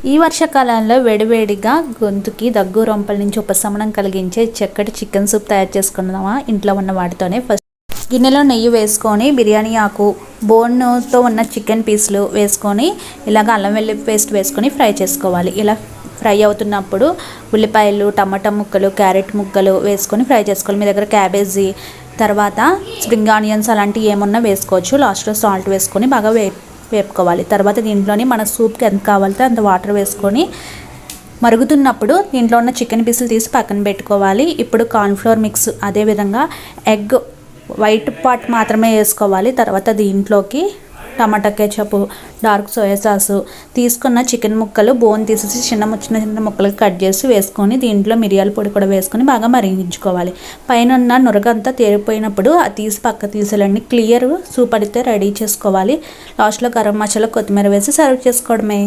ఈ వర్షాకాలంలో వేడివేడిగా గొంతుకి దగ్గు రొంపల నుంచి ఉపశమనం కలిగించే చక్కటి చికెన్ సూప్ తయారు చేసుకుందామా. ఇంట్లో ఉన్న వాటితోనే ఫస్ట్ గిన్నెలో నెయ్యి వేసుకొని బిర్యానీ ఆకు బోన్తో ఉన్న చికెన్ పీసులు వేసుకొని ఇలాగ అల్లం వెల్లుల్లి పేస్ట్ వేసుకొని ఫ్రై చేసుకోవాలి. ఇలా ఫ్రై అవుతున్నప్పుడు ఉల్లిపాయలు, టమాటా ముక్కలు, క్యారెట్ ముక్కలు వేసుకొని ఫ్రై చేసుకోవాలి. మీ దగ్గర క్యాబేజీ, తర్వాత స్ప్రింగ్ ఆనియన్స్ అలాంటివి ఏమన్నా వేసుకోవచ్చు. లాస్ట్లో సాల్ట్ వేసుకొని బాగా వేపుకోవాలి. తర్వాత దీంట్లోని మన సూప్కి ఎంత కావాలితే అంత వాటర్ వేసుకొని మరుగుతున్నప్పుడు దీంట్లో ఉన్న చికెన్ పీసులు తీసి పక్కన పెట్టుకోవాలి. ఇప్పుడు కార్న్ఫ్లోర్ మిక్స్, అదేవిధంగా ఎగ్ వైట్ పార్ట్ మాత్రమే వేసుకోవాలి. తర్వాత దీంట్లోకి టమాటా కెచప్, డార్క్ సోయా సాసు, తీసుకున్న చికెన్ ముక్కలు బోన్ తీసేసి చిన్న చిన్న ముక్కలు కట్ చేసి వేసుకొని దీంట్లో మిరియాల పొడి కూడా వేసుకొని బాగా మరిగించుకోవాలి. పైన ఉన్న నురగంతా తేలిపోయినప్పుడు అది తీసి పక్క తీసేయాలండి. క్లియర్ సూప్ అయితే రెడీ చేసుకోవాలి. లాస్ట్లో గరం మసాలా, కొత్తిమీర వేసి సర్వ్ చేసుకోవడమే.